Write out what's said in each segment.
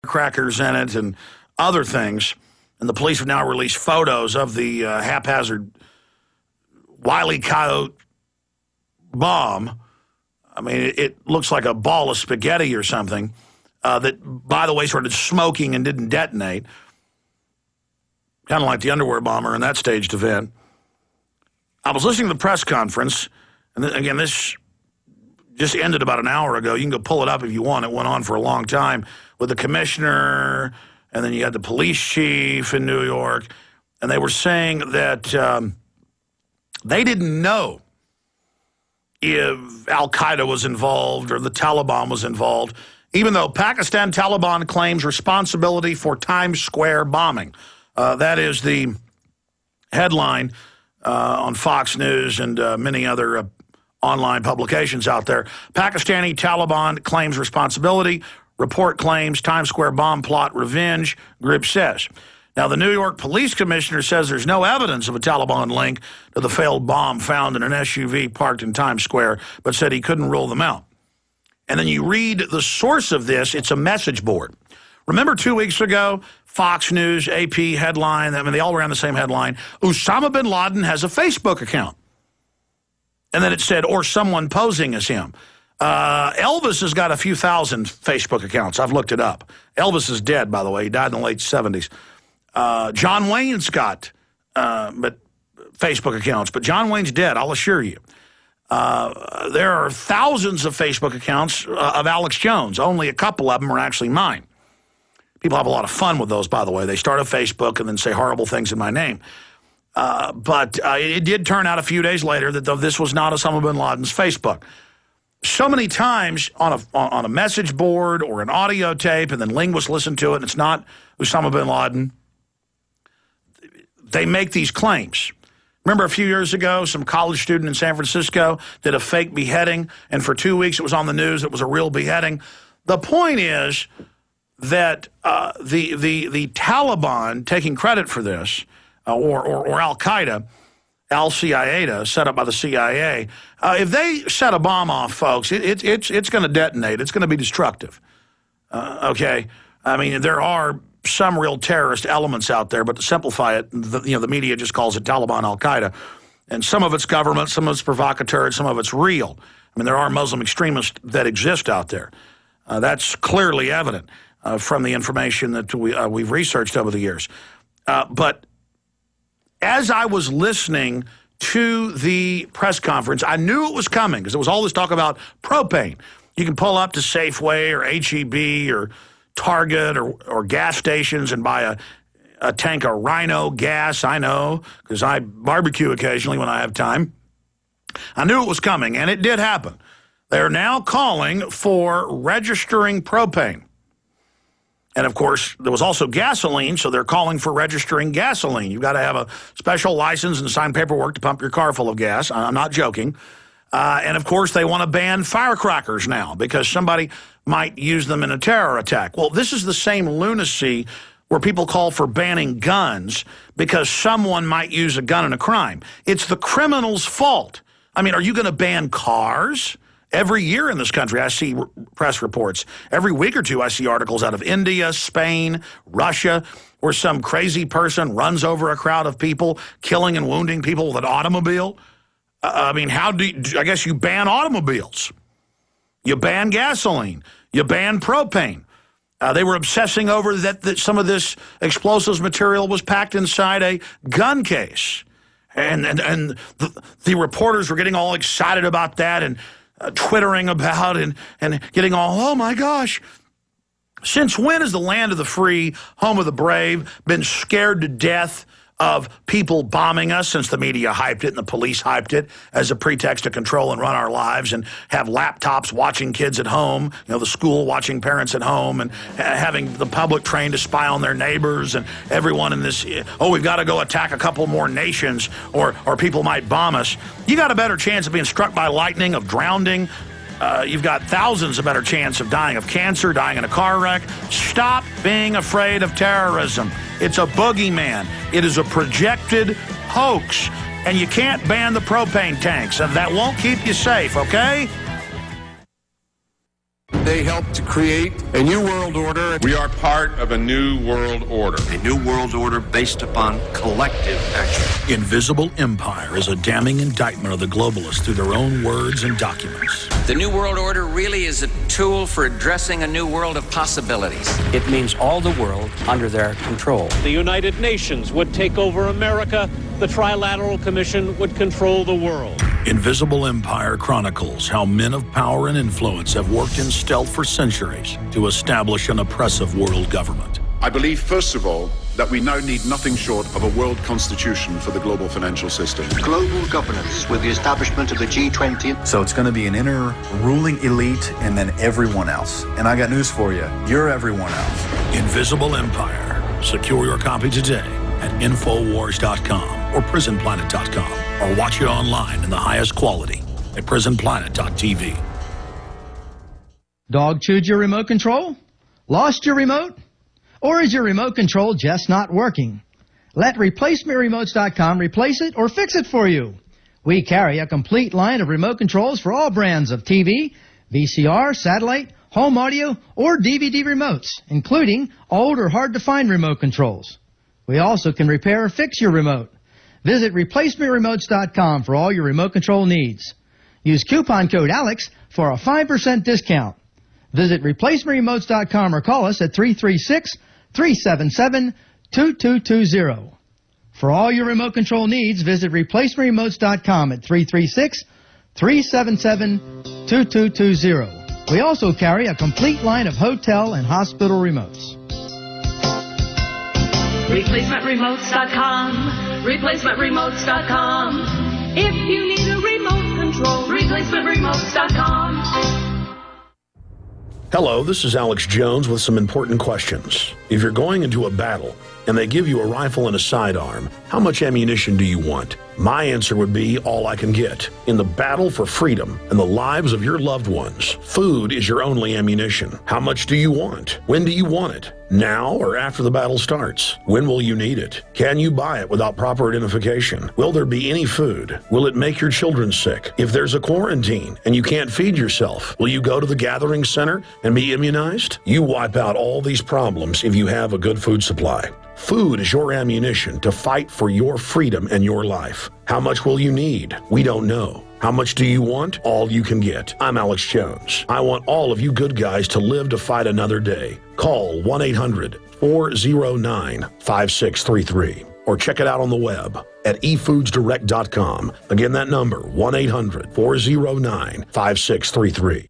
crackers in it and other things. And the police have now released photos of the haphazard Wile E. Coyote bomb. I mean, it looks like a ball of spaghetti or something that, by the way, started smoking and didn't detonate. Kind of like the underwear bomber in that staged event. I was listening to the press conference, and again, this just ended about an hour ago. You can go pull it up if you want. It went on for a long time with the commissioner, and then you had the police chief in New York, and they were saying that they didn't know if Al-Qaeda was involved or the Taliban was involved, even though Pakistan Taliban claims responsibility for Times Square bombing. That is the headline on Fox News and many other online publications out there. Pakistani Taliban claims responsibility. Report claims Times Square bomb plot revenge, group says. Now, the New York police commissioner says there's no evidence of a Taliban link to the failed bomb found in an SUV parked in Times Square, but said he couldn't rule them out. And then you read the source of this, it's a message board. Remember 2 weeks ago, Fox News, AP headline, I mean, they all ran the same headline, Osama bin Laden has a Facebook account. And then it said, or someone posing as him. Elvis has got a few thousand Facebook accounts. I've looked it up. Elvis is dead, by the way. He died in the late 70s. John Wayne's got but Facebook accounts, but John Wayne's dead, I'll assure you. There are thousands of Facebook accounts of Alex Jones. Only a couple of them are actually mine. People have a lot of fun with those, by the way. They start a Facebook and then say horrible things in my name. But it did turn out a few days later that this was not Osama bin Laden's Facebook. So many times on a message board or an audio tape, and then linguists listen to it, and it's not Osama bin Laden, they make these claims. Remember a few years ago, some college student in San Francisco did a fake beheading, and for 2 weeks it was on the news. It was a real beheading. The point is that the Taliban taking credit for this, or Al-Qaeda, Al-Qaeda, set up by the CIA, if they set a bomb off, folks, it's going to detonate. It's going to be destructive. Okay? I mean, there are some real terrorist elements out there, but to simplify it, the media just calls it Taliban, Al-Qaeda. And some of it's government, some of it's provocateur, some of it's real. I mean, there are Muslim extremists that exist out there. That's clearly evident from the information that we've researched over the years. But as I was listening to the press conference, I knew it was coming because there was all this talk about propane. You can pull up to Safeway or H-E-B or Target or gas stations and buy a tank of Rhino gas. I know because I barbecue occasionally when I have time. I knew it was coming, and it did happen. They're now calling for registering propane. And, of course, there was also gasoline, so they're calling for registering gasoline. You've got to have a special license and sign paperwork to pump your car full of gas. I'm not joking. And, of course, they want to ban firecrackers now because somebody might use them in a terror attack. Well, this is the same lunacy where people call for banning guns because someone might use a gun in a crime. It's the criminal's fault. I mean, are you going to ban cars? Every year in this country, I see press reports. Every week or two, I see articles out of India, Spain, Russia, where some crazy person runs over a crowd of people, killing and wounding people with an automobile. I mean, I guess you ban automobiles. You ban gasoline. You ban propane. They were obsessing over that some of this explosives material was packed inside a gun case. And the reporters were getting all excited about that and twittering about and getting all, oh, my gosh. Since when has the land of the free, home of the brave, been scared to death of people bombing us since the media hyped it and the police hyped it as a pretext to control and run our lives and have laptops watching kids at home, the school watching parents at home and having the public trained to spy on their neighbors and everyone in this, we've got to go attack a couple more nations or people might bomb us. You got a better chance of being struck by lightning, of drowning. You've got thousands of better chance of dying of cancer, dying in a car wreck. Stop being afraid of terrorism. It's a boogeyman. It is a projected hoax. And you can't ban the propane tanks. And that won't keep you safe, okay? they helped to create a new world order. We are part of a new world order. A new world order based upon collective action. Invisible Empire is a damning indictment of the globalists through their own words and documents. The new world order really is a tool for addressing a new world of possibilities. It means all the world under their control. The United Nations would take over America. The Trilateral Commission would control the world. Invisible Empire chronicles how men of power and influence have worked in stealth for centuries to establish an oppressive world government. I believe, first of all, that we now need nothing short of a world constitution for the global financial system. Global governance with the establishment of the G20. So it's going to be an inner ruling elite and then everyone else. And I got news for you. You're everyone else. Invisible Empire. Secure your copy today at Infowars.com or PrisonPlanet.com, or watch it online in the highest quality at PrisonPlanet.tv. Dog chewed your remote control? Lost your remote? Or is your remote control just not working? Let ReplaceMeRemotes.com replace it or fix it for you. We carry a complete line of remote controls for all brands of TV, VCR, satellite, home audio, or DVD remotes, including old or hard-to-find remote controls. We also can repair or fix your remote. Visit ReplaceMeRemotes.com for all your remote control needs. Use coupon code ALEX for a 5% discount. Visit ReplaceMeRemotes.com or call us at 336-377-2220. For all your remote control needs, visit ReplaceMeRemotes.com at 336-377-2220. We also carry a complete line of hotel and hospital remotes. ReplacementRemotes.com, ReplacementRemotes.com. If you need a remote control, ReplacementRemotes.com. Hello, this is Alex Jones with some important questions. If you're going into a battle and they give you a rifle and a sidearm, how much ammunition do you want? My answer would be all I can get. In the battle for freedom and the lives of your loved ones, food is your only ammunition. How much do you want? When do you want it? Now or after the battle starts? When will you need it? Can you buy it without proper identification? Will there be any food? Will it make your children sick? If there's a quarantine and you can't feed yourself, will you go to the gathering center and be immunized? You wipe out all these problems if you have a good food supply. Food is your ammunition to fight for your freedom and your life. How much will you need? We don't know. How much do you want? All you can get. I'm Alex Jones. I want all of you good guys to live to fight another day. Call 1-800-409-5633 or check it out on the web at efoodsdirect.com. Again, that number, 1-800-409-5633.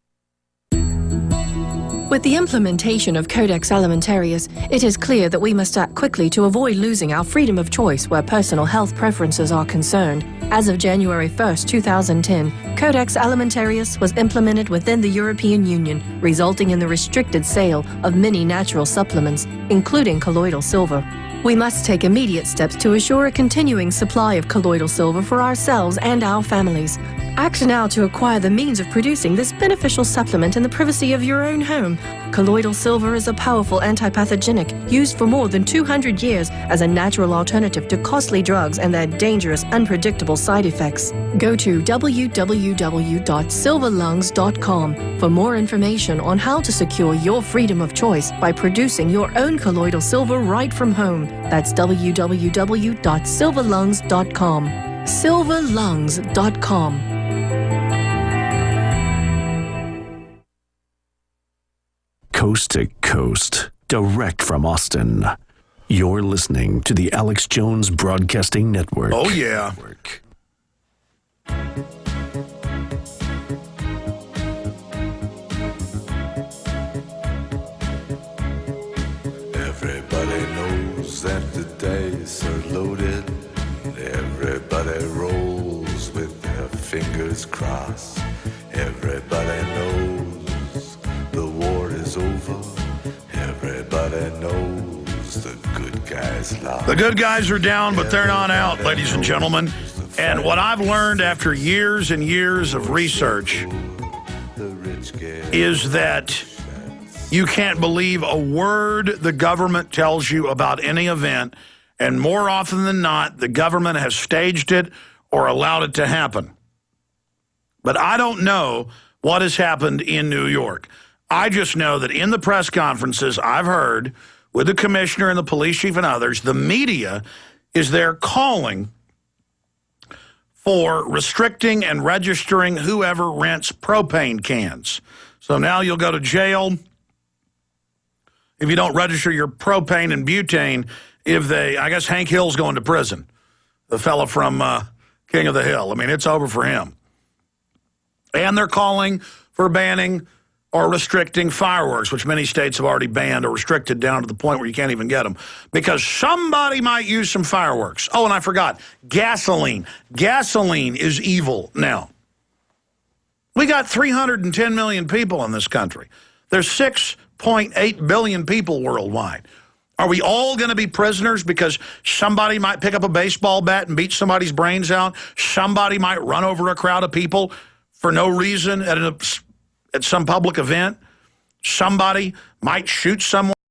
With the implementation of Codex Alimentarius, it is clear that we must act quickly to avoid losing our freedom of choice where personal health preferences are concerned. As of January 1st, 2010, Codex Alimentarius was implemented within the European Union, resulting in the restricted sale of many natural supplements, including colloidal silver. We must take immediate steps to assure a continuing supply of colloidal silver for ourselves and our families. Act now to acquire the means of producing this beneficial supplement in the privacy of your own home. Colloidal silver is a powerful antipathogenic used for more than 200 years as a natural alternative to costly drugs and their dangerous, unpredictable side effects. Go to www.silverlungs.com for more information on how to secure your freedom of choice by producing your own colloidal silver right from home. That's www.silverlungs.com. silverlungs.com. Coast to coast, direct from Austin. You're listening to the Alex Jones Broadcasting Network. Oh, yeah. Everybody knows that the dice are loaded. Everybody rolls with their fingers crossed. Everybody knows the war is over. Everybody knows the good guys lost. The good guys are down, but they're not out, ladies and gentlemen. And what I've learned after years and years of research is that you can't believe a word the government tells you about any event, and more often than not, the government has staged it or allowed it to happen. But I don't know what has happened in New York. I just know that in the press conferences I've heard with the commissioner and the police chief and others, the media is there calling for restricting and registering whoever rents propane cans. So now you'll go to jail if you don't register your propane and butane. I guess Hank Hill's going to prison, the fella from King of the Hill. I mean, it's over for him. And they're calling for banning or restricting fireworks, which many states have already banned or restricted down to the point where you can't even get them, because somebody might use some fireworks. Oh, and I forgot, gasoline. Gasoline is evil now. We got 310 million people in this country. There's 6.8 billion people worldwide. Are we all going to be prisoners because somebody might pick up a baseball bat and beat somebody's brains out? Somebody might run over a crowd of people for no reason at some public event? Somebody might shoot someone.